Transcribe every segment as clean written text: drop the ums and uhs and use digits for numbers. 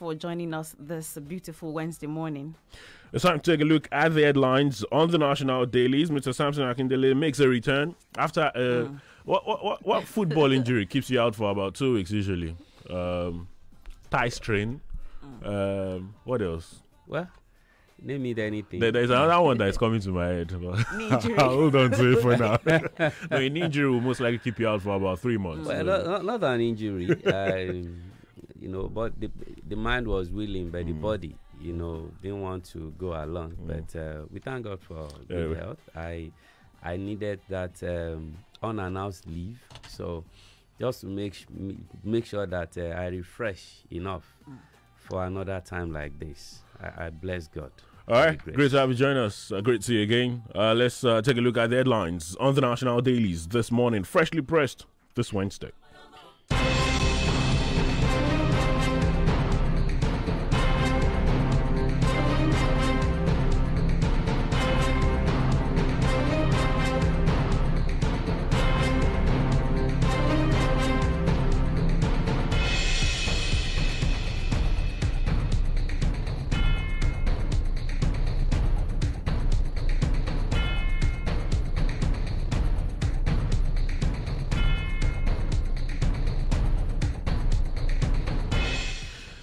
for joining us this beautiful Wednesday morning. It's time to take a look at the headlines on the national dailies. Mr. Samson Akindele makes a return after what football injury keeps you out for about 2 weeks usually? Thigh strain. What else? Well, name it anything. There's another one that is coming to my head. I'll hold on to it for now. No, an injury will most likely keep you out for about 3 months. Well, not an injury, but the mind was willing, but the body, didn't want to go along. But we thank God for good health. I needed that unannounced leave, so just to make sure that I refresh enough for another time like this. I bless God. All right, great to have you join us. Great to see you again. Let's take a look at the headlines on the national dailies this morning, freshly pressed this Wednesday.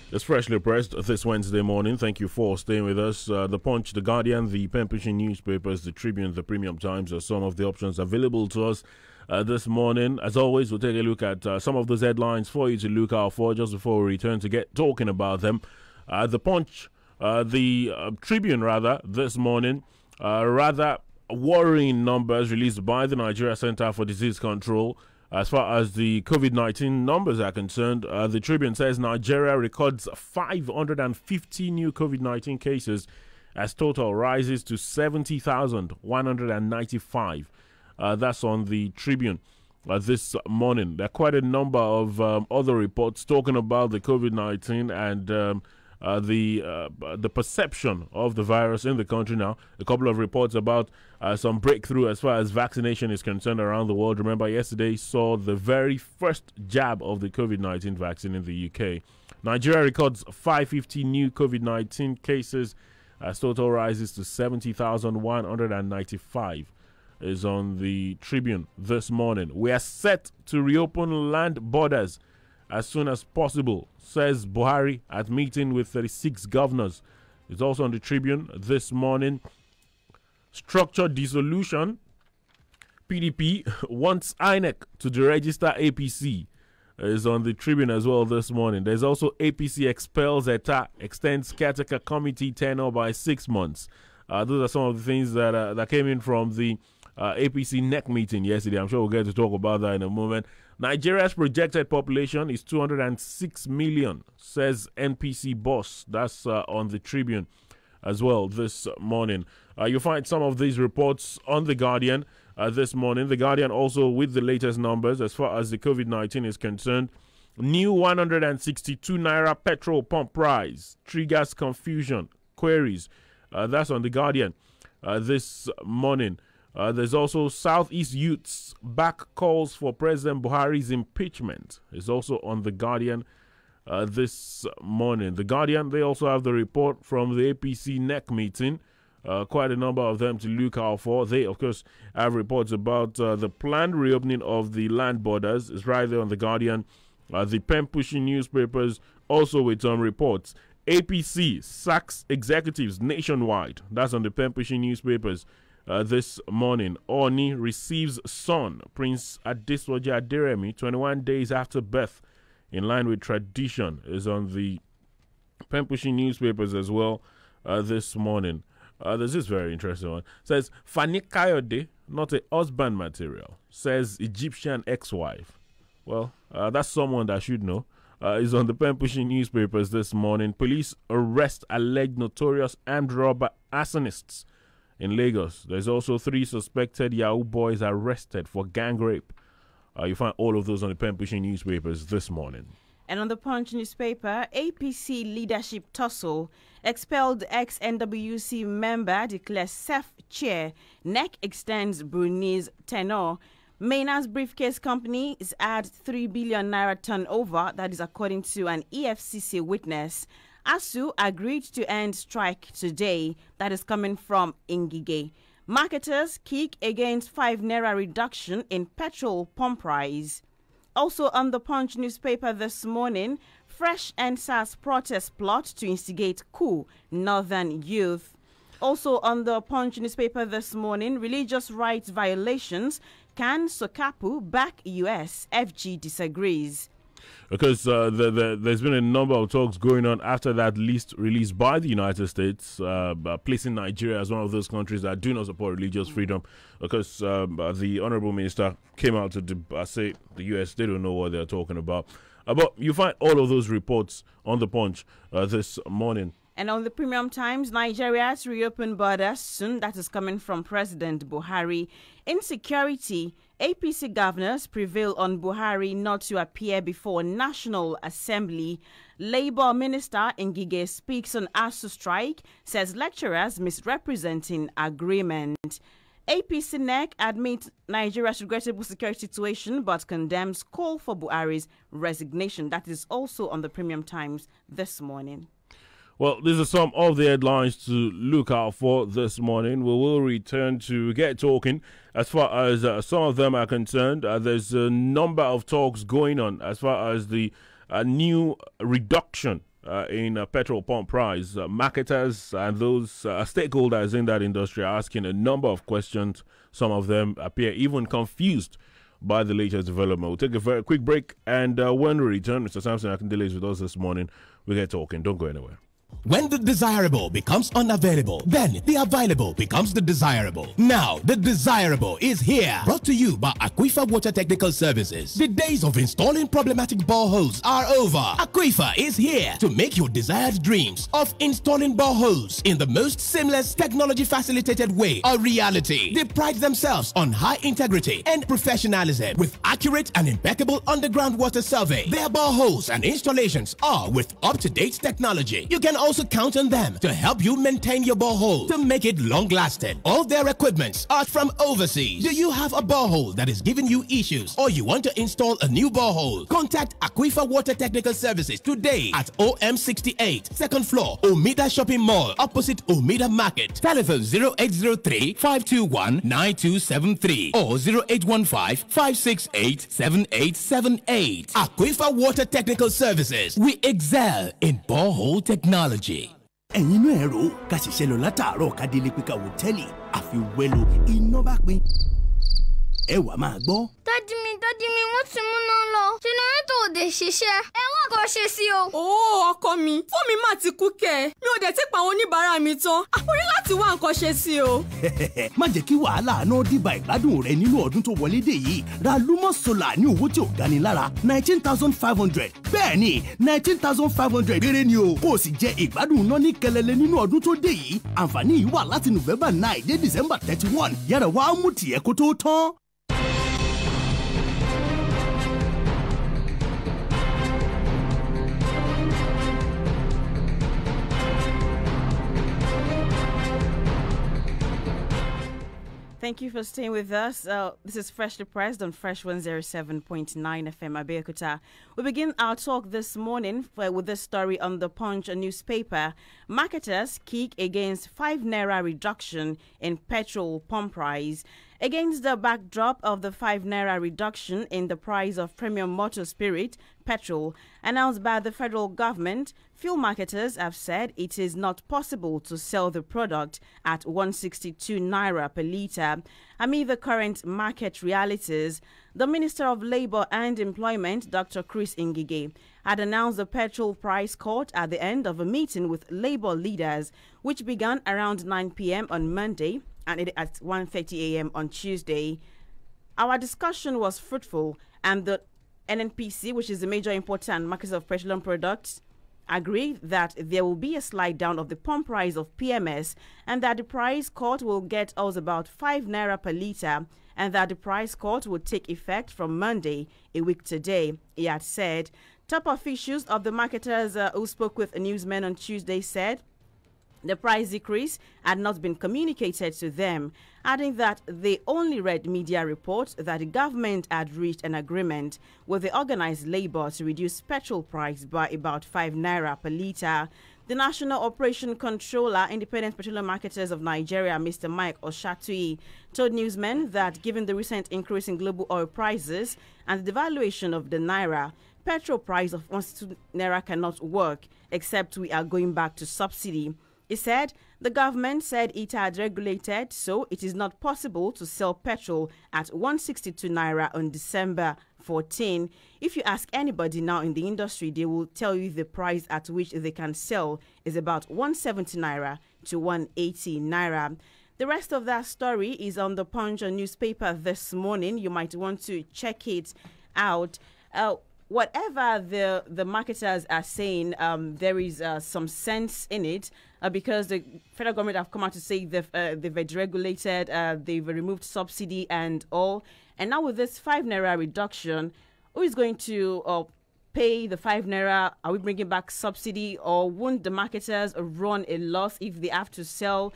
It's freshly pressed this Wednesday morning. Thank you for staying with us. The Punch, The Guardian, the pen pushing newspapers, the Tribune, the Premium Times are some of the options available to us this morning. As always, we'll take a look at some of those headlines for you to look out for just before we return to get talking about them. The Punch, the Tribune rather, this morning, rather worrying numbers released by the Nigeria Center for Disease Control. As far as the COVID-19 numbers are concerned, the Tribune says Nigeria records 550 new COVID-19 cases as total rises to 70,195. That's on the Tribune this morning. There are quite a number of other reports talking about the COVID-19 and the perception of the virus in the country now. A couple of reports about some breakthrough as far as vaccination is concerned around the world. Remember, yesterday saw the very first jab of the COVID-19 vaccine in the UK. Nigeria records 550 new COVID-19 cases as total rises to 70,195 is on the Tribune this morning. We are set to reopen land borders as soon as possible, says Buhari at meeting with 36 governors. It's also on the Tribune this morning. Structured dissolution. PDP wants INEC to deregister APC. Is on the Tribune as well this morning. There's also APC expels ETA, extends caretaker committee tenure by 6 months. Those are some of the things that came in from the APC NEC meeting yesterday. I'm sure we'll get to talk about that in a moment. Nigeria's projected population is 206 million, says NPC boss. That's on the Tribune as well this morning. You'll find some of these reports on The Guardian this morning. The Guardian also with the latest numbers as far as the COVID-19 is concerned. New 162 Naira petrol pump price triggers confusion, queries. That's on The Guardian this morning. There's also Southeast youths back calls for President Buhari's impeachment. It's also on The Guardian this morning. The Guardian, they also have the report from the APC NEC meeting. Quite a number of them to look out for. They, of course, have reports about the planned reopening of the land borders. It's right there on The Guardian. The pen-pushing newspapers also with some reports. APC sacks executives nationwide. That's on the pen-pushing newspapers. This morning, Oni receives son, Prince Adesoji Aderemi, 21 days after birth, in line with tradition, is on the pen-pushing newspapers as well this morning. There's this very interesting one. It says, Fani Kayode, not a husband material, says Egyptian ex-wife. Well, that's someone that should know. Is on the pen-pushing newspapers this morning. Police arrest alleged notorious armed robber arsonists in Lagos. There's also 3 suspected Yahoo boys arrested for gang rape. You find all of those on the pen-pushing newspapers this morning. And on the Punch newspaper, APC leadership tussle, expelled ex-NWC member declares self-chair, NEC extends Brunei's tenure, Maynard's briefcase companies had 3 billion naira turnover, that is according to an EFCC witness. ASU agreed to end strike today, that is coming from Ngige. Marketers kick against 5 naira reduction in petrol pump price. Also on the Punch newspaper this morning, Fresh NSAS protest plot to instigate coup, Northern youth. Also on the Punch newspaper this morning, religious rights violations, can Sokapu back US? FG disagrees. Because there's been a number of talks going on after that list released by the United States, placing Nigeria as one of those countries that do not support religious freedom. Because the Honorable Minister came out to say the US, they don't know what they're talking about. But you find all of those reports on the Punch this morning. And on the Premium Times, Nigeria to reopen borders soon. That is coming from President Buhari. Insecurity. APC governors prevail on Buhari not to appear before National Assembly. Labour Minister Ngige speaks on ASU strike, says lecturers misrepresenting agreement. APC NEC admits Nigeria's regrettable security situation but condemns call for Buhari's resignation. That is also on the Premium Times this morning. Well, these are some of the headlines to look out for this morning. We will return to get talking. As far as some of them are concerned, there's a number of talks going on as far as the new reduction in petrol pump price. Marketers and those stakeholders in that industry are asking a number of questions. Some of them appear even confused by the latest development. We'll take a very quick break, and when we return, Mr. Samson Akindele is with us this morning. We get talking. Don't go anywhere. When the desirable becomes unavailable, then the available becomes the desirable. Now, the desirable is here. Brought to you by Aquifer Water Technical Services. The days of installing problematic boreholes are over. Aquifer is here to make your desired dreams of installing boreholes in the most seamless, technology-facilitated way a reality. They pride themselves on high integrity and professionalism with accurate and impeccable underground water survey. Their boreholes and installations are with up-to-date technology. You can also count on them to help you maintain your borehole to make it long-lasting. All their equipments are from overseas. Do you have a borehole that is giving you issues or you want to install a new borehole? Contact Aquifer Water Technical Services today at OM68, second floor, Omida Shopping Mall, opposite Omida Market. Telephone 0803-521-9273 or 0815-568-7878. Aquifer Water Technical Services. We excel in borehole technology. ẹ̀yin inú ẹ̀rọ ká ṣiṣẹ́ lọ látàárọ̀ ká délé pé ká wòtẹ́ẹ̀lì àfi wẹ́lò iná bá pín ẹ wá máa gbọ́. Daddy mi wọ́n ti múná lọ. Jẹnẹrétọ̀ ò dé ṣiṣẹ́. Ẹ wá kó ṣe sí o. Ọkọ mi, fún mi máa ti kú kẹ̀. Mi ò dẹ̀ ti pa àwọn oníbàárà mi tán. A ní láti wá nǹkan ṣe sí o. Má jẹ́ kí wàhálà náà dìbà ìgbádùn rẹ nínú ọdún tó wọlé dé yìí. Ra Lumos Solar ní owó tí ò gani lára 19,500. Bẹ́ẹ̀ni 19,500 péré ni o. Kó o sì jẹ ìgbádùn náà ní kẹlẹlẹ nínú ọdún tó dé yìí. Àǹfààní yìí wà láti November 9 dé December 31. Yára wá mú tiẹ̀ kó tó tán. Thank you for staying with us. This is Freshly Pressed on Fresh 107.9 FM Abeokuta. We begin our talk this morning with this story on the Punch newspaper. Marketers kick against 5 naira reduction in petrol pump price. Against the backdrop of the 5 naira reduction in the price of premium motor spirit, petrol, announced by the federal government, fuel marketers have said it is not possible to sell the product at 162 naira per litre. Amid the current market realities, the Minister of Labour and Employment, Dr. Chris Ngige, had announced the petrol price cut at the end of a meeting with Labour leaders, which began around 9 p.m. on Monday and at 1:30 a.m. on Tuesday. Our discussion was fruitful, and the NNPC, which is the major importer and marketer of petroleum products, agreed that there will be a slide down of the pump price of PMS and that the price cut will get us about 5 naira per litre and that the price cut will take effect from Monday, a week today, he had said. Top officials of the marketers who spoke with newsmen on Tuesday said The price decrease had not been communicated to them, adding that they only read media reports that the government had reached an agreement with the organized labor to reduce petrol price by about 5 naira per litre. The National Operation Controller, Independent Petroleum Marketers of Nigeria, Mr. Mike Oshatui, told newsmen that given the recent increase in global oil prices and the devaluation of the naira, petrol price of 162 naira cannot work except we are going back to subsidy. He said the government said it had regulated, so it is not possible to sell petrol at 162 naira on December 14. If you ask anybody now in the industry, they will tell you the price at which they can sell is about 170 naira to 180 naira. The rest of that story is on the Punch newspaper this morning. You might want to check it out. Whatever the marketers are saying, there is some sense in it because the federal government have come out to say they've regulated, they've removed subsidy and all. And now with this 5 naira reduction, who is going to pay the 5 naira? Are we bringing back subsidy, or won't the marketers run a loss if they have to sell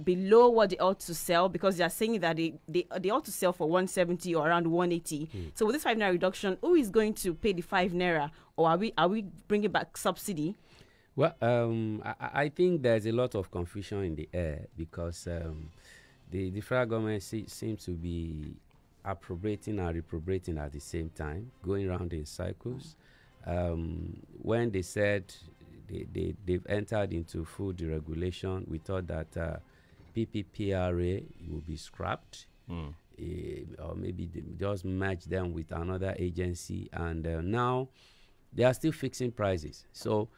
below what they ought to sell, because they are saying that they ought to sell for 170 or around 180. So with this 5 naira reduction, who is going to pay the 5 naira, or are we bringing back subsidy? Well, I think there's a lot of confusion in the air because the federal government seems to be appropriating and reprobating at the same time, going around in cycles. When they said they've entered into full deregulation, we thought that PPPRA will be scrapped, or maybe just merge them with another agency, and now they are still fixing prices. So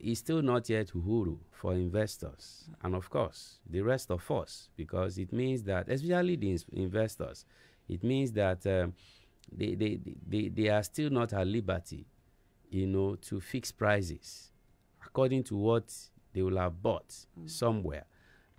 it's still not yet uhuru for investors, and of course the rest of us, because it means that, especially the investors, it means that they are still not at liberty, to fix prices according to what they will have bought somewhere,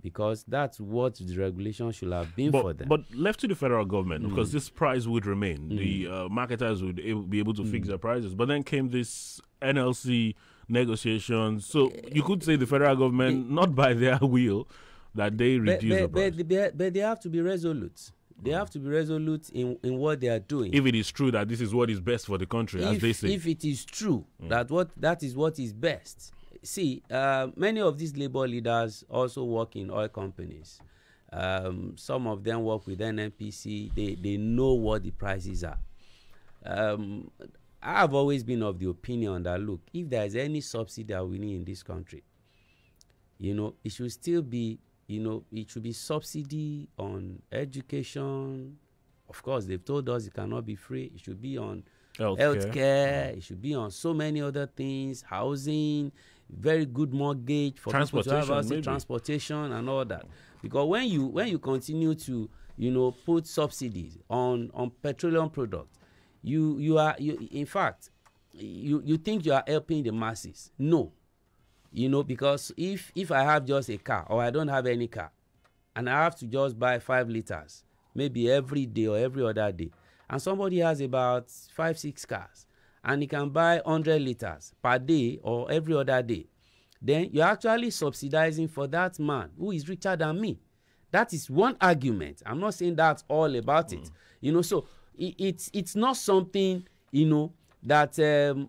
because that's what the regulation should have been for them. But left to the federal government, because this price would remain, the marketers would be able to fix their prices. But then came this NLC negotiations. So you could say the federal government, not by their will, that they reduce the price. But they have to be resolute. They have to be resolute in what they are doing. If it is true that this is what is best for the country, as they say. If it is true that is what is best. See, many of these labor leaders also work in oil companies. Some of them work with NNPC. They know what the prices are. I have always been of the opinion that, look, if there is any subsidy that we need in this country, it should still be, it should be subsidy on education. Of course, they've told us it cannot be free. It should be on healthcare. It should be on so many other things, housing, very good mortgage for people to have housing, transportation, and all that. Because when you continue to put subsidies on petroleum products, you in fact you think you are helping the masses. No. Because if I have just a car, or I don't have any car, and I have to just buy 5 liters, maybe every day or every other day, and somebody has about 5-6 cars, and he can buy 100 liters per day or every other day, then you're actually subsidizing for that man who is richer than me. That is one argument. I'm not saying that's all about it. So it's not something, that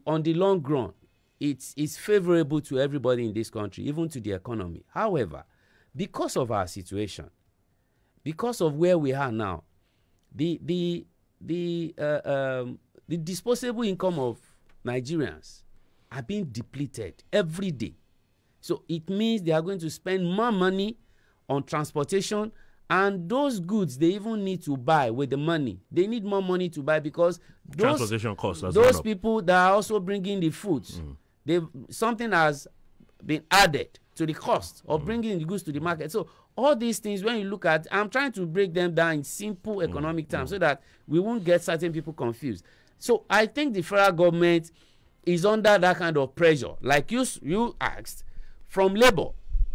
on the long run, it's favorable to everybody in this country, even to the economy. However, because of our situation, because of where we are now, the disposable income of Nigerians are being depleted every day. So it means they are going to spend more money on transportation, and those goods they even need to buy with the money. They need more money to buy because transportation costs. Those people that are also bringing the foods, something has been added to the cost of bringing the goods to the market. So all these things, when you look at, I'm trying to break them down in simple economic terms so that we won't get certain people confused. So I think the federal government is under that kind of pressure, like you asked, from labor.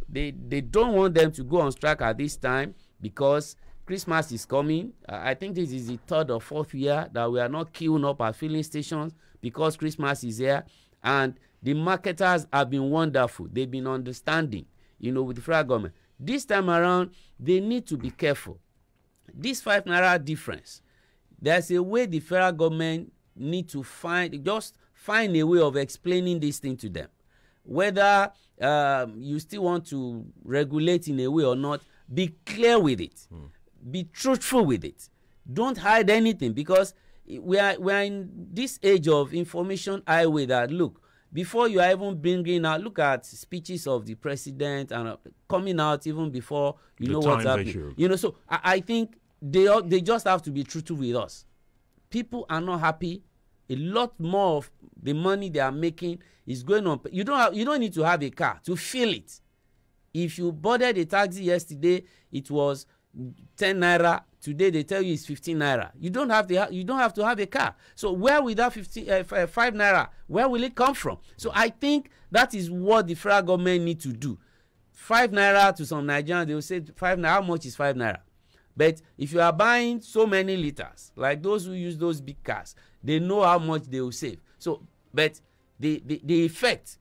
They don't want them to go on strike at this time because Christmas is coming. I think this is the 3rd or 4th year that we are not queuing up at filling stations because Christmas is here. And the marketers have been wonderful. They've been understanding. with the federal government. This time around, they need to be careful. This 5 naira difference, there's a way the federal government need to find a way of explaining this thing to them. Whether you still want to regulate in a way or not, be clear with it. Be truthful with it. Don't hide anything, because we are in this age of information highway that, look, before you are even bringing out, look at speeches of the president and coming out even before you know what's happening. So I think they just have to be truthful with us. People are not happy. A lot more of the money they are making is going on. You don't need to have a car to feel it. If you boarded a taxi yesterday, it was 10 naira. Today they tell you it's 15 naira. You don't have to have a car. So where will that 5 naira? Where will it come from? So I think that is what the federal government need to do. 5 naira to some Nigerians, they will say 5 naira. How much is 5 naira? But if you are buying so many liters, like those who use those big cars, they know how much they will save. So, but the effect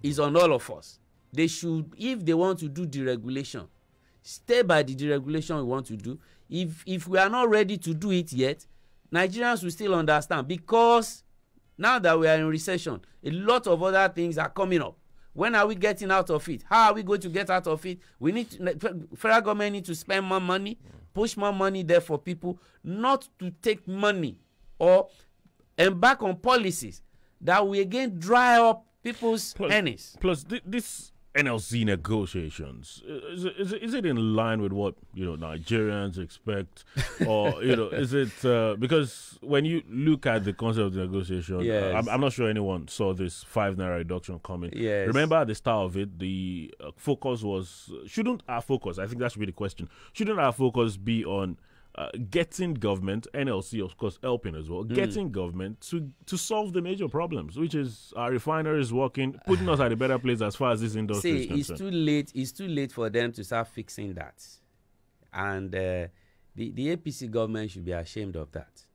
is on all of us. They should, if they want to do deregulation, stay by the deregulation we want to do. If we are not ready to do it yet, Nigerians will still understand, because now that we are in recession, a lot of other things are coming up. When are we getting out of it? How are we going to get out of it? We need federal government need to spend more money, push more money there for people, not to take money or embark on policies that will again dry up people's earnings. Plus, this NLC negotiations, is it in line with what Nigerians expect, or is it because when you look at the concept of the negotiation, yes. I'm not sure anyone saw this 5 naira reduction coming. Yes. Remember at the start of it, the focus was, shouldn't our focus, I think that should be the question, shouldn't our focus be on getting government, NLC of course helping as well, getting government to solve the major problems, which is our refineries working, putting us at a better place as far as this industry is concerned. It's too late for them to start fixing that, and the APC government should be ashamed of that.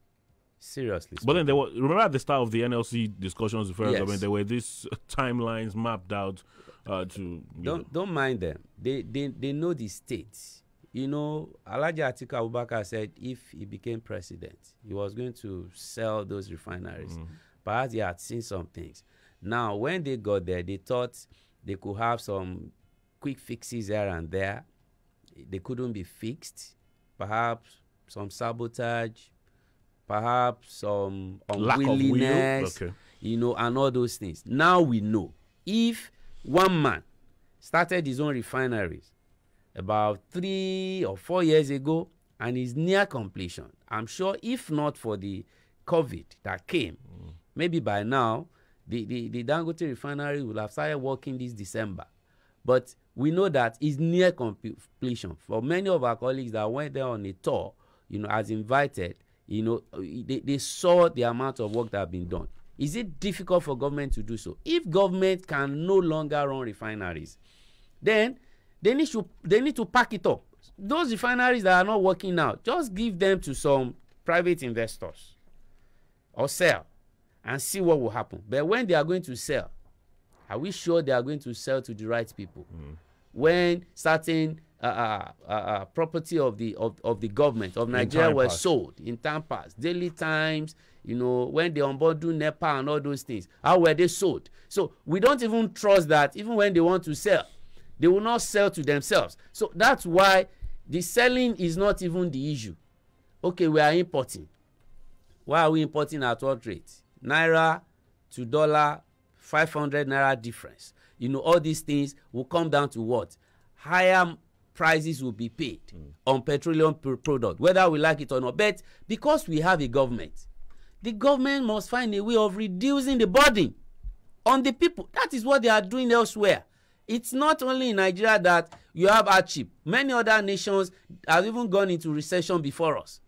Seriously. But then remember at the start of the NLC discussions with the federal government, there were these timelines mapped out don't mind them. They know the states. Alhaji Atiku Abubakar said if he became president, he was going to sell those refineries. Perhaps he had seen some things. Now, when they got there, they thought they could have some quick fixes here and there. They couldn't be fixed. Perhaps some sabotage, perhaps some unwillingness, and all those things. Now we know. If one man started his own refineries about 3 or 4 years ago and is near completion, I'm sure if not for the COVID that came, maybe by now the Dangote refinery will have started working this December. But we know that it's near completion. For many of our colleagues that went there on a tour, as invited, they saw the amount of work that have been done. Is it difficult for government to do so? If government can no longer run refineries, then they need to pack it up. Those refineries that are not working now, just give them to some private investors or sell and see what will happen. But when they are going to sell, are we sure they are going to sell to the right people? When certain property of the government of Nigeria were sold in time past, Daily Times, when they onboard NEPA and all those things, how were they sold? So we don't even trust that even when they want to sell, they will not sell to themselves. So that's why the selling is not even the issue. Okay, we are importing. Why are we importing at what rate? Naira to dollar, 500 naira difference. All these things will come down to what? Higher prices will be paid on petroleum product, whether we like it or not. But because we have a government, the government must find a way of reducing the burden on the people. That is what they are doing elsewhere. It's not only in Nigeria that you have hardship. Many other nations have even gone into recession before us.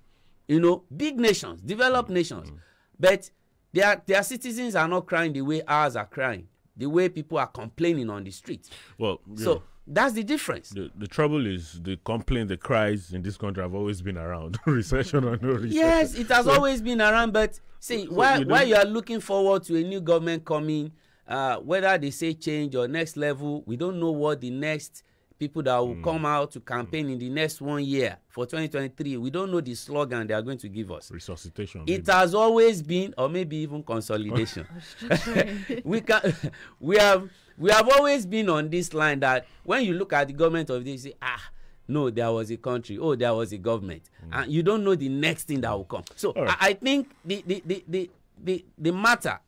Big nations, developed nations. But their citizens are not crying the way ours are crying, the way people are complaining on the streets. Well, so that's the difference. The trouble is the complaint, the cries in this country have always been around. Recession or no recession. Yes, it has always been around. But see, while you are looking forward to a new government coming, whether they say change or next level, we don't know what the next people that will come out to campaign in the next 1 year for 2023. We don't know the slogan they are going to give us. Resuscitation. It has always been, or maybe even consolidation. we have always been on this line that when you look at the government of this, you say, no, there was a country. Oh, there was a government, and you don't know the next thing that will come. So right. I think the matter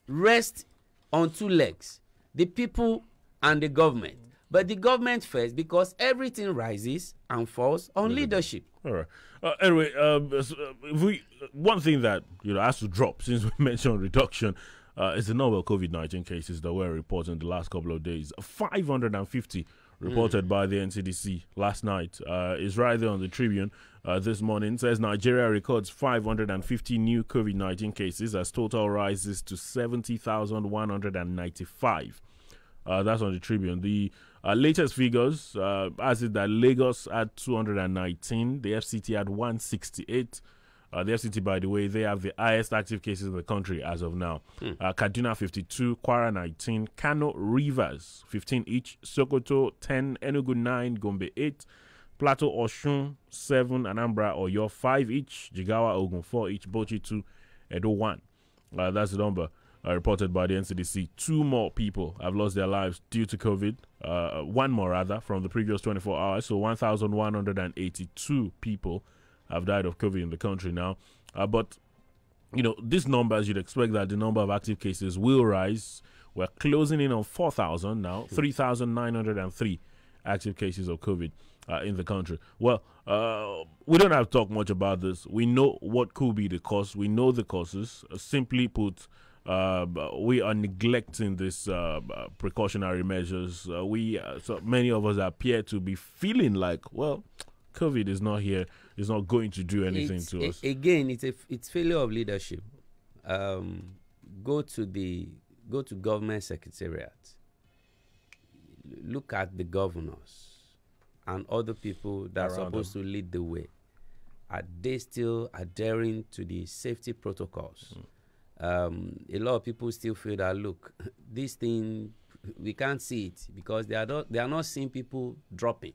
rests on two legs: the people and the government. But the government first, because everything rises and falls on leadership. All right. Anyway, one thing that has to drop since we mentioned reduction is the number of COVID-19 cases that were reported in the last couple of days. 550 reported by the NCDC last night. Is right there on the Tribune this morning. It says Nigeria records 550 new COVID-19 cases as total rises to 70,195. That's on the Tribune. The latest figures as it that Lagos had 219, the FCT had 168. The FCT, by the way, they have the highest active cases in the country as of now. Kaduna 52, Kwara 19, Kano, Rivers 15 each, Sokoto 10, Enugu 9, Gombe 8, Plateau, Osun 7, Anambra, Oyo 5 each, Jigawa, Ogun 4 each, Bauchi 2, Edo 1. That's the number reported by the NCDC. 2 more people have lost their lives due to COVID. 1 more, rather, from the previous 24 hours. So 1,182 people have died of COVID in the country now. But, these numbers, you'd expect that the number of active cases will rise. We're closing in on 4,000 now, 3,903 active cases of COVID in the country. Well, we don't have to talk much about this. We know what could be the cause. We know the causes. Simply put, we are neglecting these precautionary measures. So many of us appear to be feeling like, well, COVID is not here. It's not going to do anything to us. Again, it's failure of leadership. Go to government secretariat. Look at the governors and other people that are supposed to lead the way. Are they still adhering to the safety protocols? A lot of people still feel that, look, this thing, we can't see it because they are not seeing people dropping,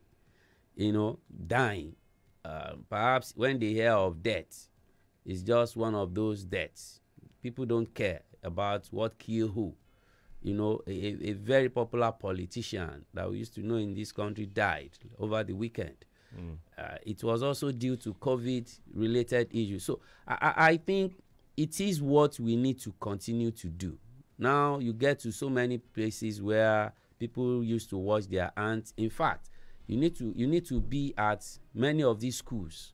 dying. Perhaps when they hear of death, it's just one of those deaths. People don't care about what killed who. A very popular politician that we used to know in this country died over the weekend. It was also due to COVID-related issues. So I think it is what we need to continue to do. Now you get to so many places where people used to wash their hands. In fact, you need to be at many of these schools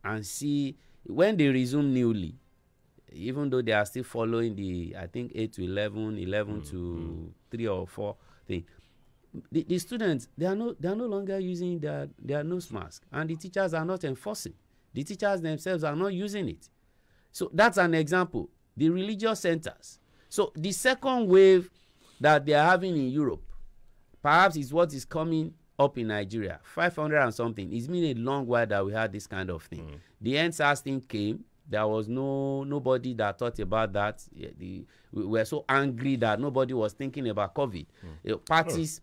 and see when they resume newly, even though they are still following the, I think, 8 to 11, 11 to 3 or 4 thing. The students, they are no longer using their nose mask, and the teachers are not enforcing. The teachers themselves are not using it. So that's an example. The religious centers. So the second wave that they are having in Europe, perhaps is what is coming up in Nigeria. 500 and something. It's been a long while that we had this kind of thing. The NSAS thing came. There was nobody that thought about that. We were so angry that nobody was thinking about COVID.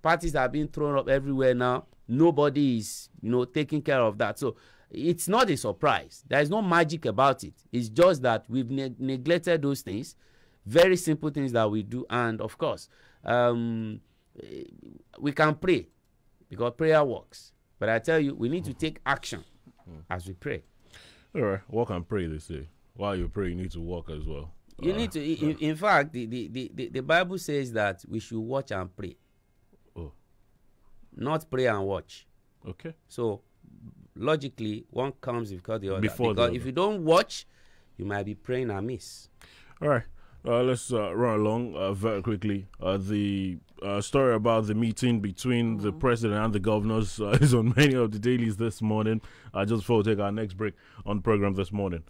Parties are being thrown up everywhere now. Nobody is, taking care of that. So it's not a surprise. There is no magic about it. It's just that we've neglected those things, very simple things that we do. And of course, we can pray because prayer works. But I tell you, we need to take action as we pray. All right, walk and pray, they say. While you pray, you need to walk as well. You need to, in fact, the Bible says that we should watch and pray. Oh. Not pray and watch. Okay. So, logically, one comes before the other. Because if you don't watch, you might be praying amiss. All right. Let's run along very quickly. The story about the meeting between the president and the governors is on many of the dailies this morning. Just before we take our next break on the program this morning.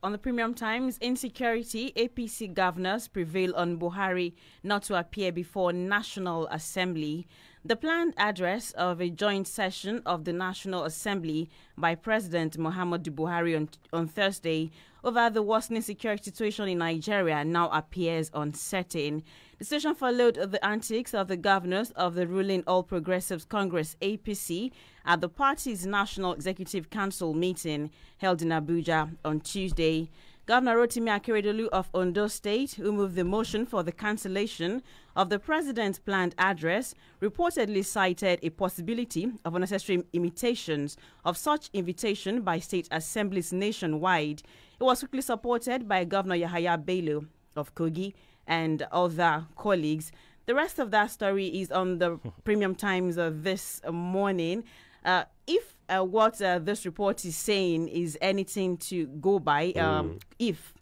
On the Premium Times, insecurity, APC governors prevail on Buhari not to appear before National Assembly. The planned address of a joint session of the National Assembly by President Muhammadu Buhari on Thursday over the worsening security situation in Nigeria now appears uncertain. The situation followed the antics of the governors of the ruling All Progressives Congress APC at the party's National Executive Council meeting held in Abuja on Tuesday. Governor Rotimi Akeredolu of Ondo State, who moved the motion for the cancellation of the president's planned address, reportedly cited a possibility of unnecessary imitations of such invitation by state assemblies nationwide. It was quickly supported by Governor Yahaya Bello of Kogi and other colleagues. The rest of that story is on the Premium Times this morning. If what this report is saying is anything to go by, if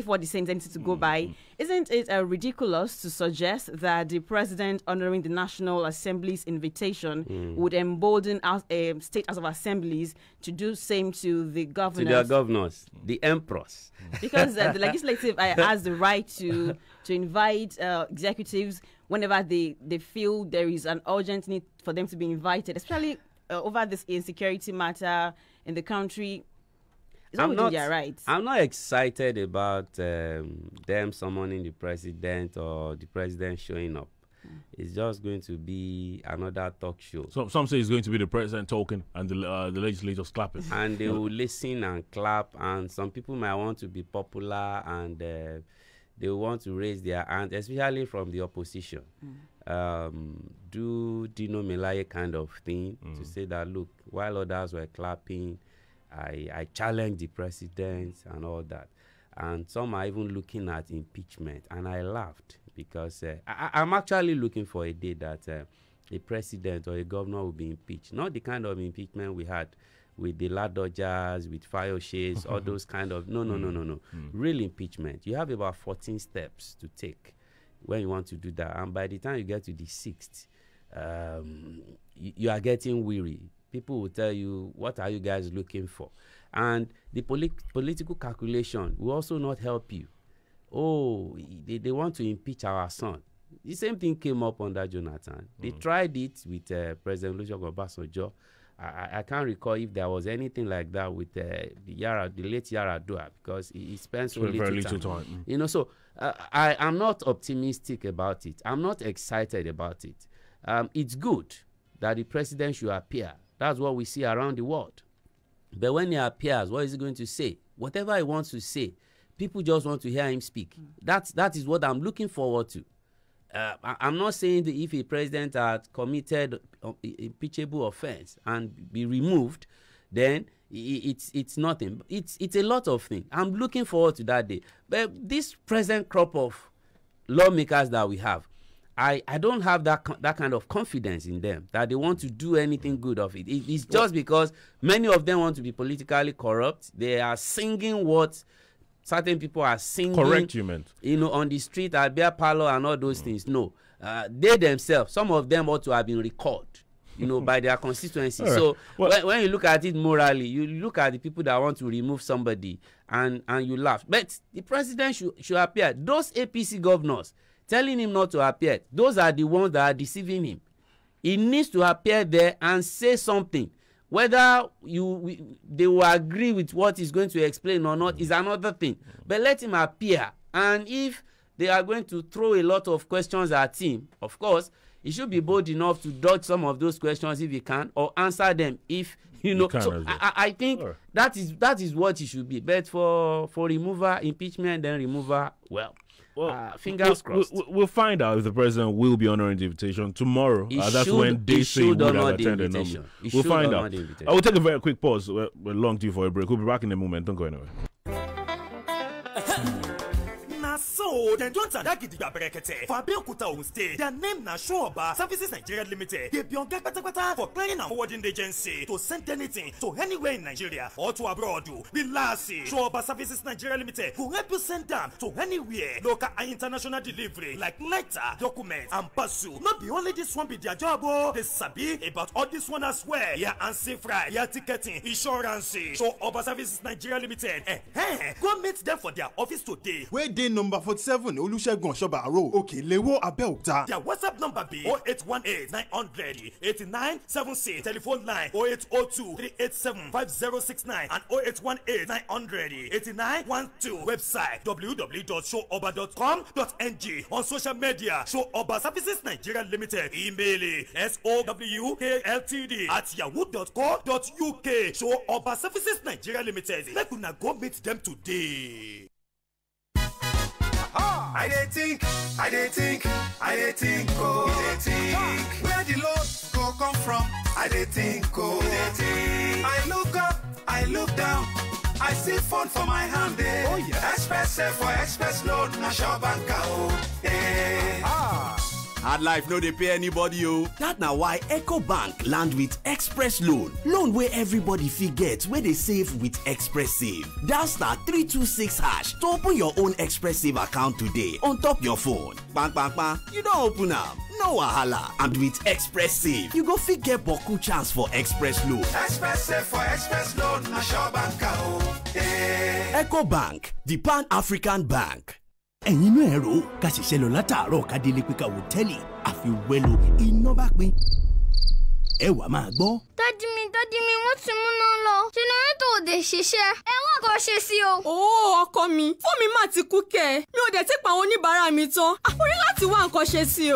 what he's saying is anything to go by, isn't it ridiculous to suggest that the president honoring the National Assembly's invitation would embolden state House of Assemblies to do same to the governors? To their governors, the emperors. Because the legislative has the right to invite executives whenever they feel there is an urgent need for them to be invited, especially over this insecurity matter in the country. I'm not excited about them summoning the president or the president showing up. It's just going to be another talk show. So some say it's going to be the president talking and the legislators clapping. And they will listen and clap, and some people might want to be popular and they want to raise their hand, especially from the opposition. Do Dino Melaye kind of thing to say that, look, while others were clapping, I challenged the president and all that. And some are even looking at impeachment. And I laughed because I'm actually looking for a day that a president or a governor will be impeached. Not the kind of impeachment we had with the Ladodgers, with fire shades, all those kind of, no. Real impeachment. You have about 14 steps to take when you want to do that. And by the time you get to the 6th, you are getting weary. People will tell you, what are you guys looking for? And the political calculation will also not help you. Oh, they want to impeach our son. The same thing came up under Jonathan. They tried it with President Olusegun Obasanjo. I can't recall if there was anything like that with the late Yaradua, because he spent so little time. You know, so I'm not optimistic about it. I'm not excited about it. It's good that the president should appear. That's what we see around the world. But when he appears, what is he going to say? Whatever he wants to say, people just want to hear him speak. That is what I'm looking forward to. I'm not saying that if a president had committed impeachable offense and be removed, then it's nothing. It's a lot of things. I'm looking forward to that day. But this present crop of lawmakers that we have, I don't have that kind of confidence in them that they want to do anything good of it. It's just because many of them want to be politically corrupt. They are singing what certain people are singing. Correct, you meant. You know, on the street, at beer parlor and all those things. No. They themselves, some of them ought to have been recalled, you know, by their constituency. Right. So when you look at it morally, you look at the people that want to remove somebody and you laugh. But the president should appear. Those APC governors telling him not to appear, those are the ones that are deceiving him. He needs to appear there and say something. Whether they will agree with what he's going to explain or not is another thing. But let him appear. And if they are going to throw a lot of questions at him, of course, he should be bold enough to dodge some of those questions if he can, or answer them if, you know. So I think that is what he should be. But for removal, impeachment, then removal, well, fingers crossed. We'll find out if the president will be honoring the invitation tomorrow. That's when they say he would have attended. We'll find out. I will take a very quick pause. We're long due for a break. We'll be back in a moment. Don't go anywhere. So, then don't that gidigba berekete for Abeokuta Ogun State. Their name na Shoba Services Nigeria Limited. They be on get better for clearing and forwarding agency to send anything to anywhere in Nigeria or to abroad. Relax, Shoba Services Nigeria Limited will help you send them to anywhere. Local and international delivery like letter, documents, and parcel. Not be only this one be their job. They sabi about all this one as well. Yeah, and safe ride, yeah, ticketing, insurance. Shoba Services Nigeria Limited. Go meet them for their office today. Where day number 40 7 Olúṣẹ́gun Ọ̀ṣọ́bà Road, Òkèléwó, Abẹ́òkúta. Their WhatsApp number be 0818 900 8976. Telephone line 0802 387 5069 and 0818 900 8912. Website www.showoba.com.ng. On social media, Show Oba Services Nigeria Limited. Email sowkltd@yahoo.co.uk. Show Oba Services Nigeria Limited. Make una go meet them today. I dey think, oh, where the load go come from? I dey think, oh, I look up, I look down, I see phone for my hand, eh? Oh yeah. Express for express load, na sure banker, oh, eh. Hard life no dey pay anybody o. That na why EcoBank land with Express Loan. Loan wey everybody fit get, wey dey save with Express Save. Dial *326# to open your own Express Save account today on top your phone. Bang bang bang, you don open am. No wahala. And with Express Save, you go fit get boku chance for Express Loan. Express Save for express loan, na sure banker, oh, eh. EcoBank, the Pan-African Bank. ẹ̀yin inú ẹ̀rọ ká ṣiṣẹ́ lọ látàárọ̀ ká délé pé ká wò tẹ́lẹ̀ àfi wẹ́lò iná bá pín ẹ wà máa gbọ́. dádì mi wọ́n ti múná lọ jẹnẹrétọ̀ ò dé ṣiṣẹ́ ẹ wá kó ṣe sí o. ó ọkọ mi fún mi má ti kú kẹ mi ò dẹ̀ ti pa àwọn oníbàárà mi tán àforí láti wá nǹkan ṣe sí o.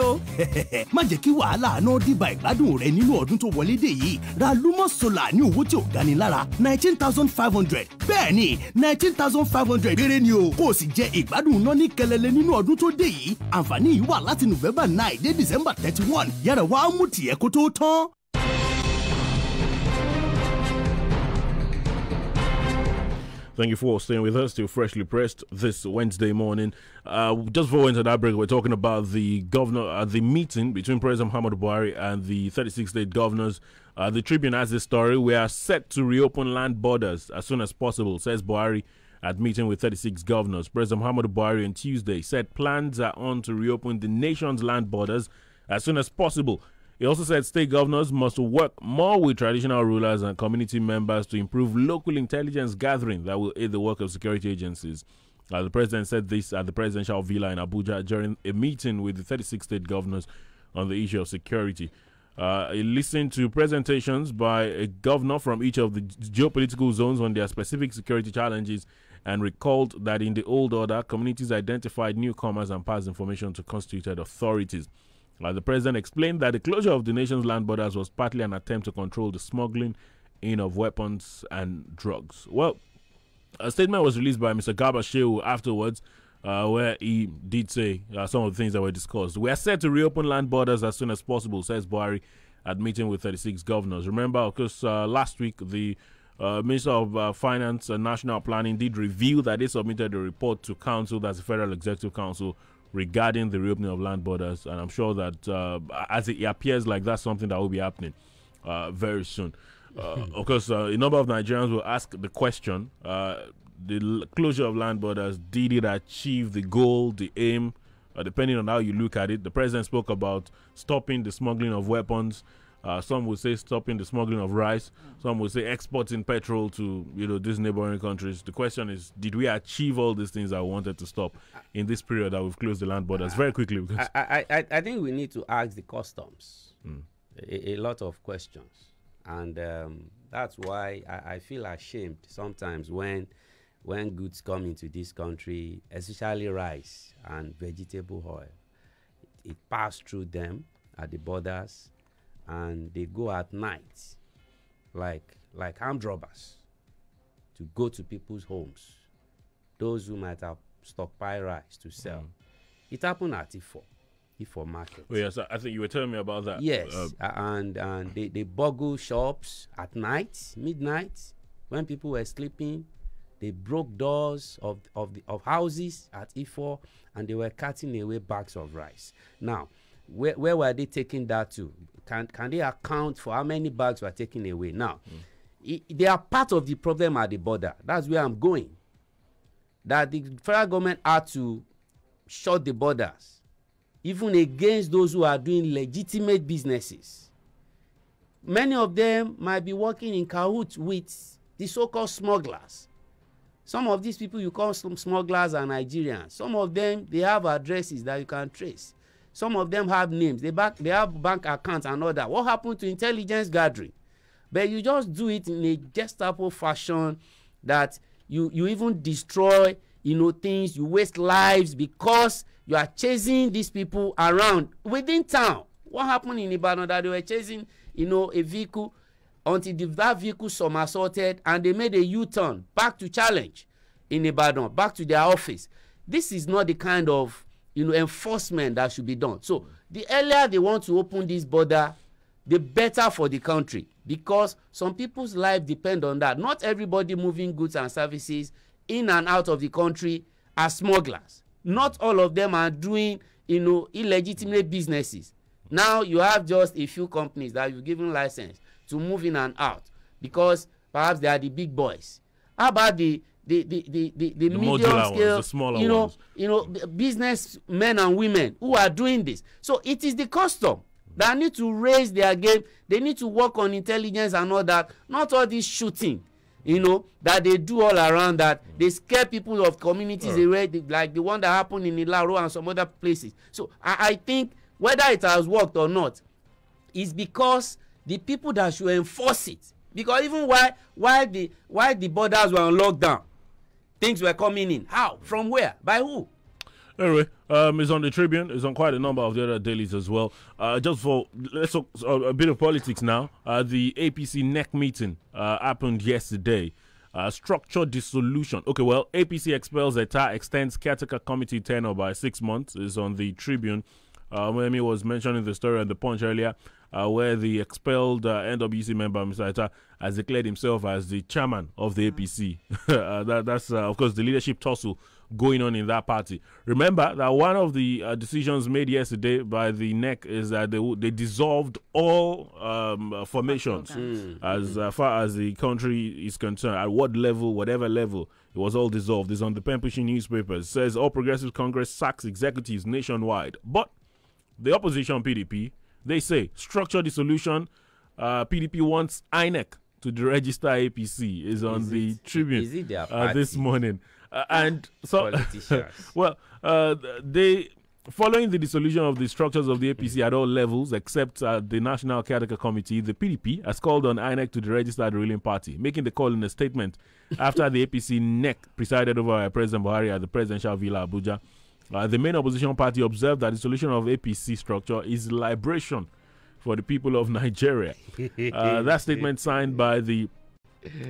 má jẹ́ kí wàhálà náà dìbà ìgbádùn rẹ nínú ọdún tó wọlé dé yìí ra Lumos Solar ní owó tí ò gani lára 19,500 bẹ́ẹ̀ ni 19,500 péré ni o kó o sì jẹ ìgbádùn náà ní kẹlẹlẹ nínú ọdún tó dé yìí àǹfààní yìí wà láti November 9 dé December 31 yára wá mú tiẹ̀ kó tó tán. Thank you for staying with us. Still freshly pressed this Wednesday morning. Just before we enter that break, we're talking about the meeting between President Muhammadu Buhari and the 36 state governors. The Tribune has this story. We are set to reopen land borders as soon as possible, says Buhari at meeting with 36 governors. President Muhammadu Buhari on Tuesday said plans are on to reopen the nation's land borders as soon as possible. He also said state governors must work more with traditional rulers and community members to improve local intelligence gathering that will aid the work of security agencies. The president said this at the presidential villa in Abuja during a meeting with the 36 state governors on the issue of security. He listened to presentations by a governor from each of the geopolitical zones on their specific security challenges and recalled that in the old order, communities identified newcomers and passed information to constituted authorities. The president explained that the closure of the nation's land borders was partly an attempt to control the smuggling in of weapons and drugs. Well, a statement was released by Mr. Garba Shehu afterwards, where he did say some of the things that were discussed. We are set to reopen land borders as soon as possible, says Buhari at meeting with 36 governors. Remember, of course, last week the Minister of Finance and National Planning did reveal that they submitted a report to Council, that's the Federal Executive Council, regarding the reopening of land borders, and I'm sure that as it appears like that's something that will be happening very soon. Of course, a number of Nigerians will ask the question, the closure of land borders, did it achieve the goal, the aim, depending on how you look at it? The president spoke about stopping the smuggling of weapons. Some would say stopping the smuggling of rice. Some would say exporting petrol to these neighboring countries. The question is, did we achieve all these things that we wanted to stop in this period that we've closed the land borders? Very quickly, because I think we need to ask the customs a lot of questions, and that's why I feel ashamed sometimes when goods come into this country, especially rice and vegetable oil. It passed through them at the borders, and they go at night like armed robbers to go to people's homes, those who might have stockpiled rice to sell. It happened at Ifo market. Oh, yes, I think you were telling me about that. Yes, and they boggle shops at night, midnight, when people were sleeping. They broke doors of houses at Ifo, and they were cutting away bags of rice. Now, where were they taking that to? Can they account for how many bags were taken away? Now, they are part of the problem at the border. That's where I'm going. That the federal government had to shut the borders, even against those who are doing legitimate businesses. Many of them might be working in cahoots with the so-called smugglers. Some of these people you call some smugglers are Nigerians. Some of them, they have addresses that you can trace. Some of them have names. They have bank accounts and all that. What happened to intelligence gathering? But you just do it in a Gestapo fashion that you even destroy, things. You waste lives because you are chasing these people around within town. What happened in Ibadan that they were chasing, a vehicle until that vehicle somersaulted and they made a U-turn back to challenge in Ibadan, back to their office. This is not the kind of enforcement that should be done. So the earlier they want to open this border, the better for the country, because some people's life depend on that. Not everybody moving goods and services in and out of the country are smugglers. Not all of them are doing illegitimate businesses. Now you have just a few companies that you've given license to move in and out because perhaps they are the big boys. How about the medium scale, ones, the smaller ones. businessmen and women who are doing this? So it is the custom that need to raise their game. They need to work on intelligence and all that. Not all this shooting, that they do all around, that they scare people of communities away, like the one that happened in Ilaro and some other places. So I think whether it has worked or not is because the people that should enforce it, because even why the borders were on lockdown, things were coming in. How? From where? By who? Anyway, it's on the Tribune. It's on quite a number of the other dailies as well. Let's talk a bit of politics now. The APC NEC meeting happened yesterday. Structured dissolution. Okay, well, APC expels ETA, extends caretaker committee tenure by 6 months. Is on the Tribune. Wemi was mentioning the story on the Punch earlier, where the expelled NWC member, Mr. ETA, has declared himself as the chairman of the APC. That's of course, the leadership tussle going on in that party. Remember that one of the decisions made yesterday by the NEC is that they dissolved all formations as far as the country is concerned. At what level, whatever level, it was all dissolved. It's on the pen pushing newspapers. It says All Progressives Congress sacks executives nationwide. But the opposition PDP, they say structural dissolution. PDP wants INEC to deregister APC. Is on the Tribune is it their party? This morning. And so, politicians. they following the dissolution of the structures of the APC at all levels, except the National Caretaker Committee, the PDP has called on INEC to deregister the ruling party, making the call in a statement after the APC NEC presided over by President Buhari at the presidential villa Abuja. The main opposition party observed that the dissolution of APC structure is liberation for the people of Nigeria. That statement signed by the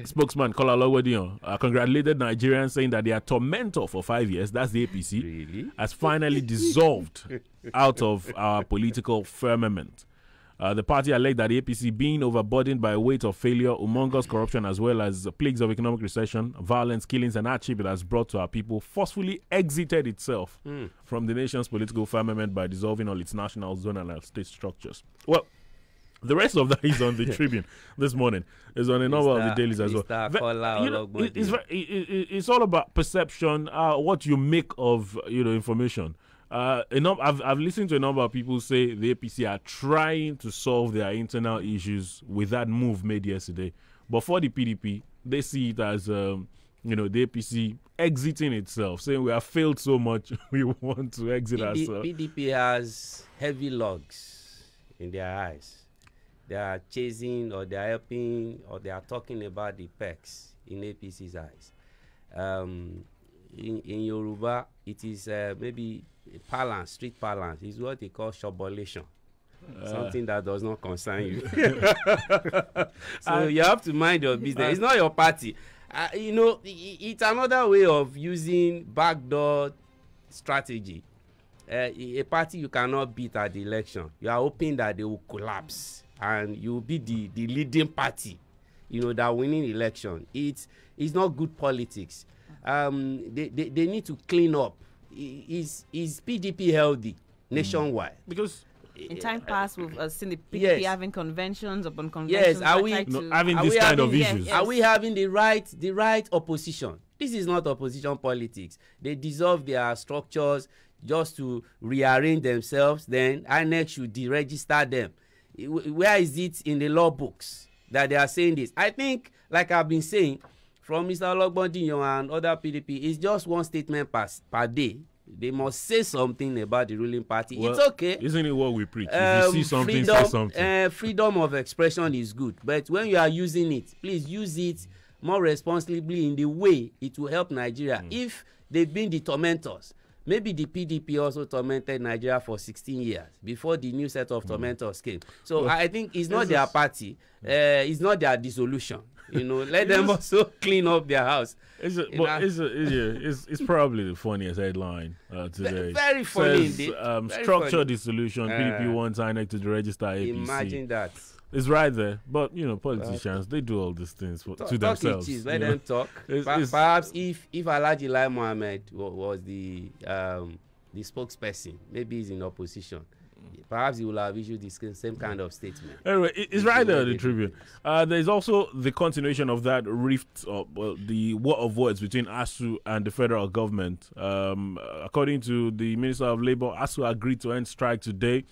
spokesman Kola Lowodion congratulated Nigerians, saying that their tormentor for 5 years, that's the APC, has finally dissolved out of our political firmament. The party alleged that the APC, being overburdened by a weight of failure, humongous corruption, as well as plagues of economic recession, violence, killings, and hardship it has brought to our people, forcefully exited itself from the nation's political firmament by dissolving all its national, zonal, and state structures. Well, the rest of that is on the Tribune this morning. It's on a number of the dailies as well. It's all about perception, what you make of information. I've listened to a number of people say the APC are trying to solve their internal issues with that move made yesterday. But for the PDP, they see it as the APC exiting itself, saying we have failed so much, we want to exit ourselves. PDP has heavy logs in their eyes. They are chasing, or they are helping, or they are talking about the pecs in APC's eyes. In Yoruba, it is maybe parlance, street parlance, is what they call shobolation. Something that does not concern you. So you have to mind your business. It's not your party. It's another way of using backdoor strategy. A party you cannot beat at the election, you are hoping that they will collapse and you will be the leading party, that winning election. It's not good politics. They need to clean up. Is PDP healthy nationwide? Because in time past, we've seen the PDP having conventions upon Yes, conventions. are we having this kind of issues? Are we having the right opposition? This is not opposition politics. They dissolve their structures just to rearrange themselves. Then INEC should deregister them. Where is it in the law books that they are saying this? I think, like I've been saying, from Mr. Ologbondiyan and other PDP is just one statement per day. They must say something about the ruling party. Well, it's okay. Isn't it what we preach? If you see something, say something. Freedom of expression is good. But when you are using it, please use it more responsibly in the way it will help Nigeria. If they've been the tormentors, maybe the PDP also tormented Nigeria for 16 years before the new set of tormentors came. So I think it's not their party. It's not their dissolution. Let them also clean up their house. It's probably the funniest headline today. Very funny indeed. Structured dissolution. PDP wants INEC to register APC. Imagine that. It's right there. But, politicians, they do all these things to themselves. Let them talk. Perhaps if Alhaji Lai Mohammed was the spokesperson, maybe he's in opposition. Perhaps he will have issued the same kind of statement. Anyway, it's right there in the Tribune. There's also the continuation of that rift, the war of words between ASU and the federal government. According to the Minister of Labour, ASU agreed to end strike today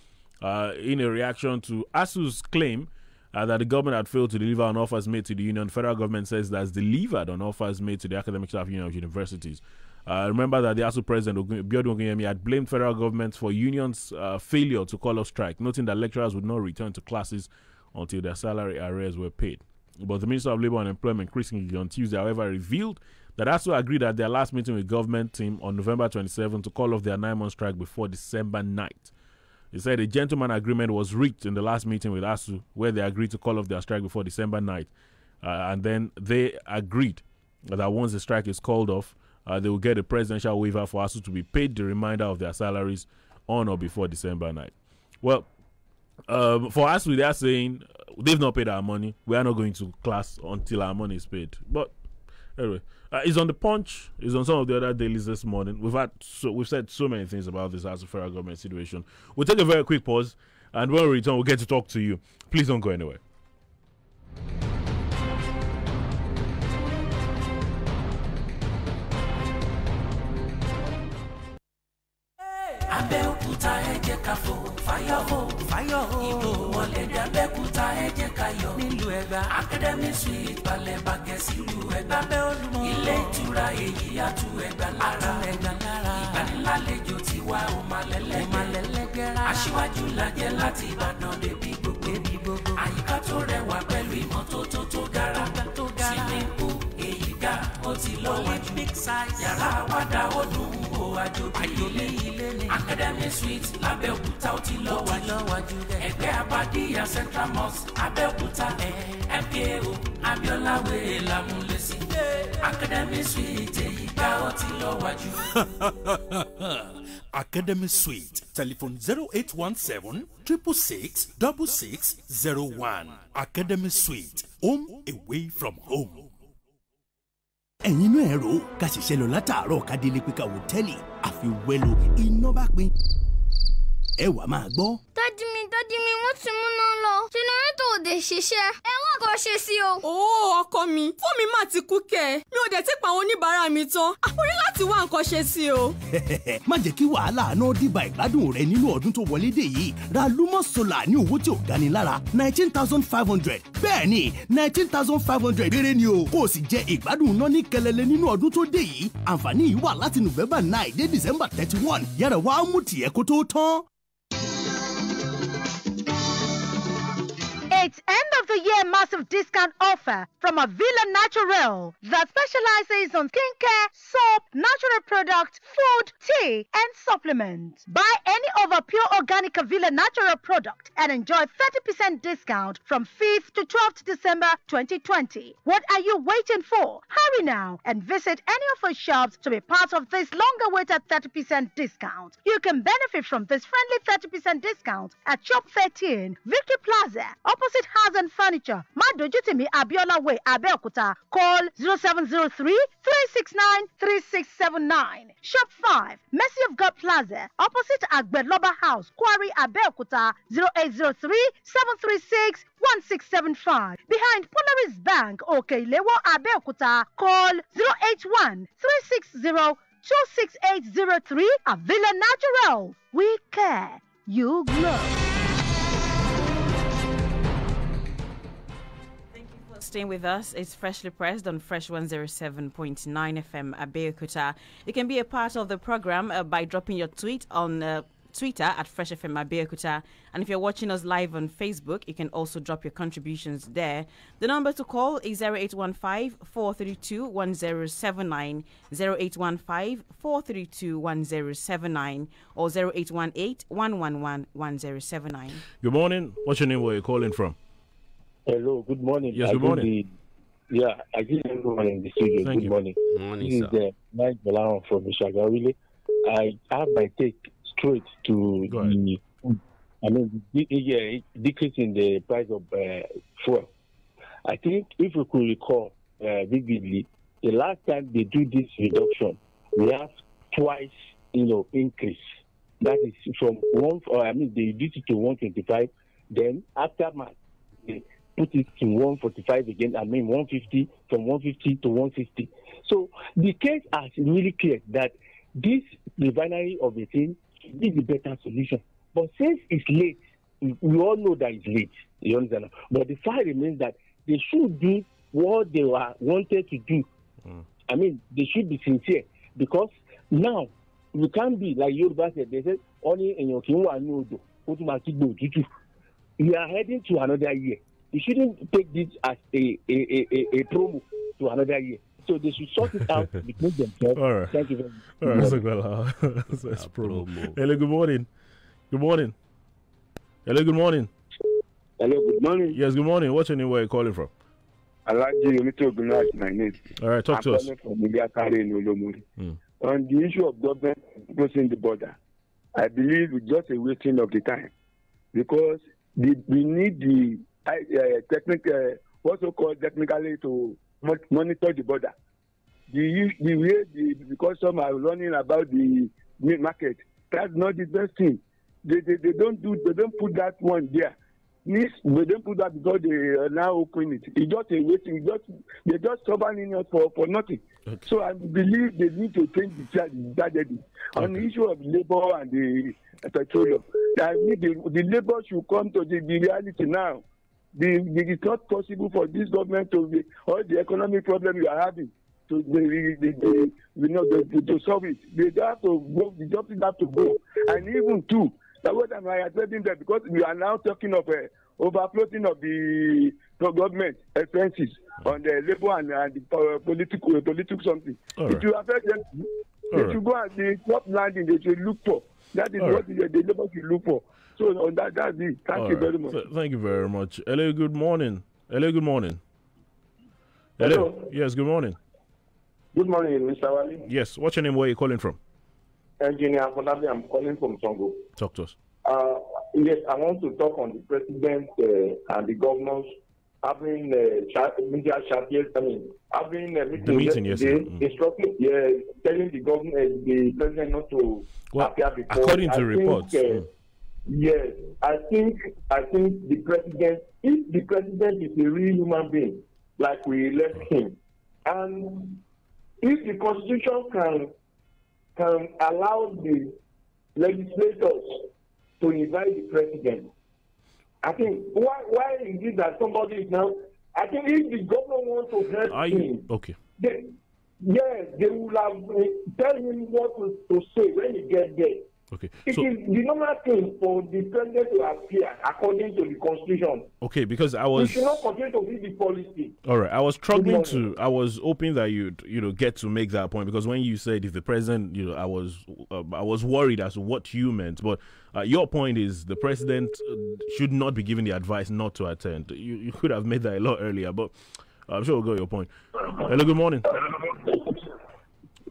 in a reaction to ASU's claim that the government had failed to deliver on offers made to the union. The federal government says that's delivered on offers made to the academic staff union of universities. Remember that the ASU president, Biodun Ogunyemi, had blamed federal government for unions' failure to call off strike, noting that lecturers would not return to classes until their salary arrears were paid. But the Minister of Labour and Employment, Chris Ngige, on Tuesday, however, revealed that ASU agreed at their last meeting with government team on November 27 to call off their 9-month strike before December night. He said a gentleman agreement was reached in the last meeting with ASU, where they agreed to call off their strike before December night. And then they agreed that once the strike is called off, they will get a presidential waiver for ASU to be paid the remainder of their salaries on or before December night. Well, for ASU, they are saying they've not paid our money. We are not going to class until our money is paid. But anyway, it's on the Punch. It's on some of the other dailies this morning. We've said so many things about this ASU federal government situation. We'll take a very quick pause, and when we return, we'll get to talk to you. Please don't go anywhere. Abẹ́òkúta ẹ jẹ́ ká fò fáyọ̀ ìbò wọlé dé Abẹ́òkúta ẹ jẹ́ ká yọ̀ nílùú Ẹ̀gbá Academy Suite balẹ̀ bàgẹ́ sílùú Ẹ̀gbá ilé ìtura èyí àtú Ẹ̀gbá lára ìgbanilálejò tiwa ò máa lẹ́lẹ́gẹ́rẹ́ aṣíwájú lajẹ́ láti Ìbàdàn débi gbogbo àyíká tó rẹwà pẹ̀lú ìmọ́tótó tó gara swimming pool èyí ga ó ti lọ́wọ́jú yàrá àwàdà ó dùn ó àjòjì ilé ní Academy Suite l'Abẹ́òkúta ó ti lọ́wọ́jú ẹgbẹ́ Abadíyà Central Mosque Abẹ́òkúta MKO Abiola Way Lamulesi Academy Suite èyí ga ó ti lọ́wọ́jú. Academy Suite, telephone 0817 666 6601. Academy Suite, home away from home. ẹ̀yin inú ẹ̀rọ ká ṣiṣẹ́ lọ látàárọ̀ ká délé pé ká hòtẹ́ẹ̀lì àfi wẹ́lò iná bá pín ẹ wà máa gbọ́. dádì mi wọ́n ti múná lọ jẹnẹrétọ̀ ò dé ṣiṣẹ́ ẹ wá kó ṣe sí o. ọkọ mi fún mi má ti kú kẹ mi ò dẹ̀ ti pa àwọn oníbàárà mi tán àforí láti wá nǹkan ṣe sí o. má jẹ́ kí wàhálà náà dìbà ìgbádùn rẹ nínú ọdún tó wọlé dé yìí ra Lumos Solar ní owó tí ò gani lára 19,500 bẹ́ẹ̀ ni 19,500 péré ni o kó o sì jẹ ìgbádùn náà ní kẹlẹlẹ nínú ọdún tó dé yìí àǹfààní yìí wà láti November 9 dé December 31 yára wá mú tiẹ̀ kó tó tán. It's end of the year massive discount offer from Avila Natural that specializes on skincare, soap, natural products, food, tea, and supplements. Buy any of our pure organic Avila Natural product and enjoy 30% discount from 5th to 12th December 2020. What are you waiting for? Hurry now and visit any of our shops to be part of this longer-awaited 30% discount. You can benefit from this friendly 30% discount at Shop 13, Victory Plaza, opposite House and Furniture, Madojutimi Abiola Way, Abeokuta. Call 0703 369 3679. Shop 5, Mercy of God Plaza, opposite Agbeloba House, Quarry, Abeokuta. 0803 736 1675. Behind Polaris Bank, Okelewo, Abeokuta. Call 081 360 26803. Avila Natural. We care. You glow. staying with us. It's Freshly Pressed on Fresh 107.9 FM Abeokuta. You can be a part of the program by dropping your tweet on Twitter at Fresh FM Abeokuta. And if you're watching us live on Facebook, you can also drop your contributions there. The number to call is 0815-432-1079, 0815-432-1079, or 0818-111-1079. Good morning. What's your name? Where are you calling from? Hello, good morning. Yes, good morning. I give everyone in the studio. Thank good you. Morning. Morning, This sir. is Mike Balaam from Shagawile. I have my take straight to the decrease in the price of fuel. I think if we could recall vividly, the last time they do this reduction, we have twice, increase. That is from they reduced it to 125. Then after March, they put it to 145 again. 150 from 150 to 160. So the case has really clear that this refinery of the thing is the better solution. But since it's late, we all know that it's late. You understand? But the fact remains that they should do what they were wanted to do. They should be sincere, because now we can't be like Yoruba said. They said only in your king. We are heading to another year. You shouldn't take this as a promo to another year. So they should sort it out between themselves. All right. Thank you very much. All right, that's promo. Hello, good morning. Good morning. Hello, good morning. Hello, good morning. Yes, good morning. What's your name? Where are you calling from? My name. All right, talk to us. I'm calling from bakare in Olomori. On the issue of government crossing the border, I believe it's just a wasting of the time, because we need the technical, what's so called technically, to monitor the border. The way because some are learning about the market, that's not the best thing. They don't put that one there. They don't put that because they are now opening it. It's just a waiting. They're just covering it for nothing. Okay. So I believe they need to change the strategy. Okay. On the issue of labor and the petroleum, I think the labor should come to the reality now. It's not possible for this government to be all the economic problem we are having to solve it. They have to go. The jobs have to go, and even too. That's what I'm telling them, because we are now talking of overfloating of the government expenses on the labor and the political something. Right. If you affect them, they should go and the top landing they should look for. That is what the labor should look for. So on that's it. Thank you very much. Thank you very much. Hello, good morning. Hello, good morning. Hello. Yes, good morning. Good morning, Mr. Wale. Yes, what's your name? Where are you calling from? Engineer Fonabi, I'm calling from Songo. Talk to us. Yes, I want to talk on the president and the governors having media champions. Having a meeting yesterday, instructing, telling the government, the president not to appear before. According to reports. Yes, I think the president, if the president is a real human being, like we elect him, and if the constitution can allow the legislators to invite the president, I think why is it that somebody is now? I think if the government wants to help him, they will have tell him what to say when he gets there. Okay. It is the normal thing for the president to appear according to the constitution. Okay, because I was. We should not continue to be the policy. All right, I was struggling to. I was hoping that you'd get to make that point, because when you said if the president, I was worried as to what you meant. But your point is the president should not be given the advice not to attend. You could have made that a lot earlier, but I'm sure we'll go your point. Hello, good morning.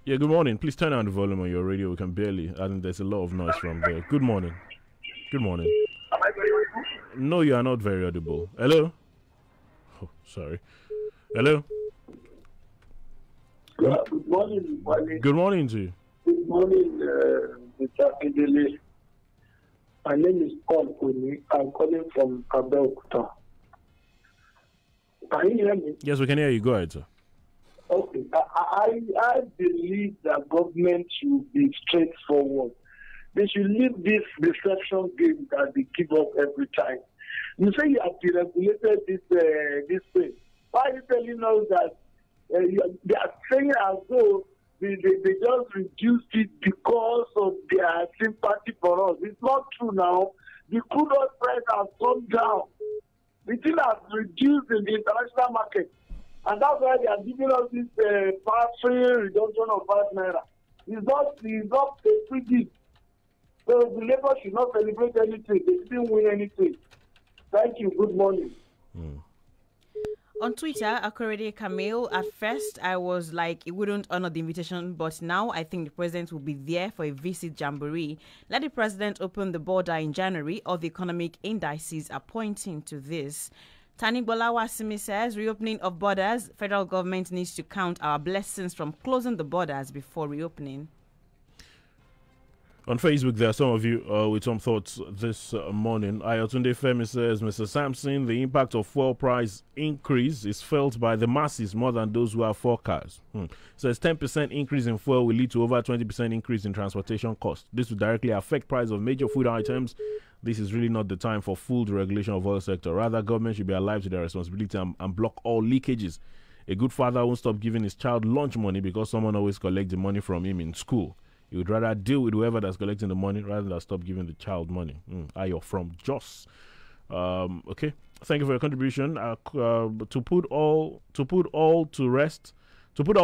Yeah, good morning. Please turn down the volume on your radio. We can barely. I think there's a lot of noise from there. Good morning. Good morning. Am I very audible? No, you are not very audible. Hello? Oh, sorry. Hello? Good morning, Wale. Good morning to you. Good morning, Mr. Idele. My name is Paul Kuni. I'm calling from Abeokuta. Can you hear me? Yes, we can hear you. Go ahead, sir. Okay. I believe that government should be straightforward. They should leave this deception game that they give up every time. You say you have deregulated this thing. Why are you telling us that they are saying as though they just reduced it because of their sympathy for us? It's not true now. The crude oil price has come down. The thing has reduced in the international market. And that's why they are giving us this free reduction of 5 naira. It's not a free gift. So the labor should not celebrate anything. They didn't win anything. Thank you. Good morning. On Twitter, Akorede Camille, at first I was like, it wouldn't honor the invitation, but now I think the president will be there for a visit jamboree. Let the president open the border in January, or the economic indices are pointing to this. Tani Bolawasimi says, reopening of borders, federal government needs to count our blessings from closing the borders before reopening. On Facebook, there are some of you with some thoughts this morning. Ayotunde Femi says, Mr. Sampson, the impact of fuel price increase is felt by the masses more than those who have 4 cars. Says 10% increase in fuel will lead to over 20% increase in transportation costs. This will directly affect price of major food items. This is really not the time for full deregulation of oil sector. Rather, government should be alive to their responsibility and block all leakages. A good father won't stop giving his child lunch money because someone always collects the money from him in school. He would rather deal with whoever that's collecting the money rather than stop giving the child money. Ayo from Jos. Okay. Thank you for your contribution. To put all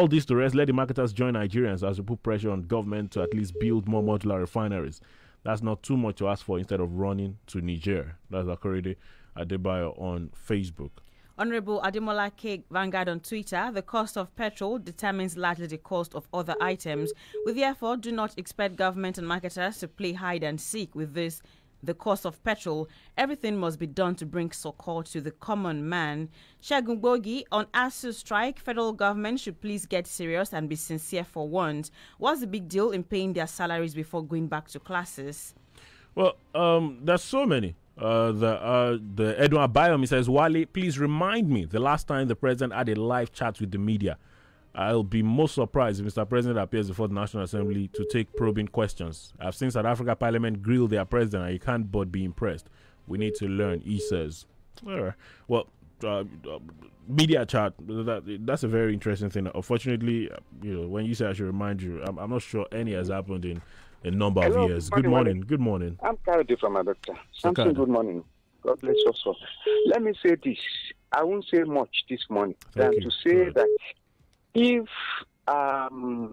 this to rest, let the marketers join Nigerians as we put pressure on government to at least build more modular refineries. That's not too much to ask for instead of running to Niger. That's Akorede Adebayo on Facebook. Honorable Ademola K. Vanguard on Twitter, the cost of petrol determines largely the cost of other items. We therefore do not expect government and marketers to play hide and seek with this. The cost of petrol, everything must be done to bring succor to the common man. Shagun Bogi, on ASU strike, federal government should please get serious and be sincere for once. What's the big deal in paying their salaries before going back to classes? Well, there's so many. The Edward Biomi says, Wale, please remind me the last time the president had a live chat with the media. I'll be most surprised if Mr. President appears before the National Assembly to take probing questions. I've seen South Africa Parliament grill their president and he can't but be impressed. We need to learn, he says. All right. Well, media chat, that's a very interesting thing. Unfortunately, when you say I should remind you, I'm not sure any has happened in a number of years. Good morning. Good morning. I'm Kayode from Adocta. Something good morning. God bless us all. Let me say this. I won't say much this morning than to say that if Mr.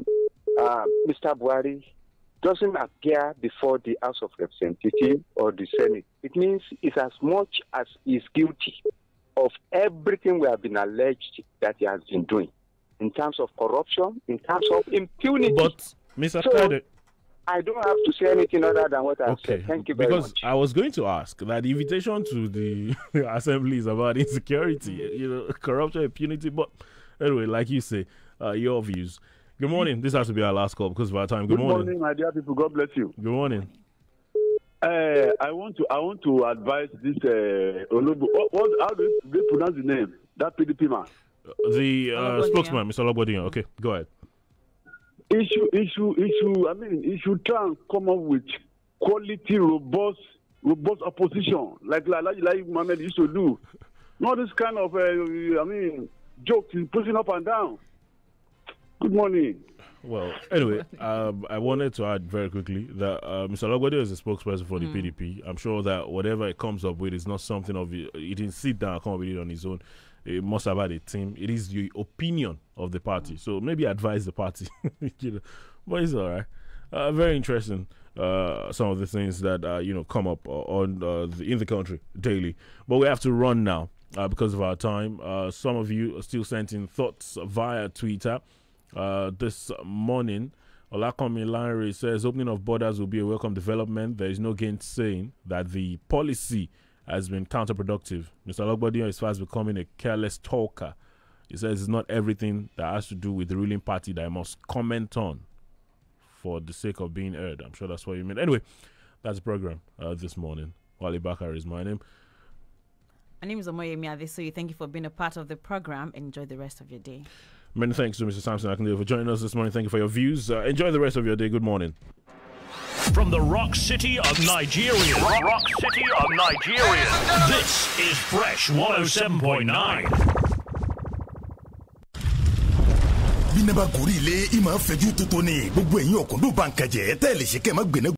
Buhari doesn't appear before the House of Representatives or the Senate, it means it's as much as he's guilty of everything we have been alleged that he has been doing in terms of corruption, in terms of impunity. But, Mr. Kayode, I don't have to say anything other than what I've said. Thank you very much. Because I was going to ask that the invitation to the assembly is about insecurity, corruption, impunity. But anyway, like you say, your views. Good morning. This has to be our last call because of our time. Good morning. Good morning, my dear people. God bless you. Good morning. I want to advise this Olobo. How do they pronounce the name? That PDP man. The spokesman, Mr. Lobodin. Okay, go ahead. He should try and come up with quality, robust opposition, like Mohammed used to do. Not this kind of, jokes he's pushing up and down. Good morning. Well, anyway, I wanted to add very quickly that Mr. Logwade is a spokesperson for the PDP. I'm sure that whatever it comes up with is not something of it. He didn't sit down and come up with it on his own. It must have had a team. It is the opinion of the party. So maybe advise the party. But it's all right. Very interesting. Some of the things that come up in the country daily. But we have to run now because of our time. Some of you are still sending thoughts via Twitter. This morning, Olakomi Lanre says opening of borders will be a welcome development. There is no gainsaying that the policy has been counterproductive. Mr. Logbodion is fast becoming a careless talker. He says it's not everything that has to do with the ruling party that I must comment on for the sake of being heard. I'm sure that's what you mean. Anyway, that's the program this morning. Wale Bakare is my name. My name is Omoyemi Adesoye. Thank you for being a part of the program. Enjoy the rest of your day. Many thanks to Mr. Samson Akindele for joining us this morning. Thank you for your views. Enjoy the rest of your day. Good morning. From the rock city of Nigeria. Rock city of Nigeria. This is Fresh 107.9. bí nẹ́bà gorí ilé ìmọ̀ fẹ́jú tuntun ni gbogbo ẹ̀yin ọ̀kúndùn bá ń kẹjẹ tẹ́ lè ṣe kẹ́ ẹ̀ má gbẹ̀nẹ́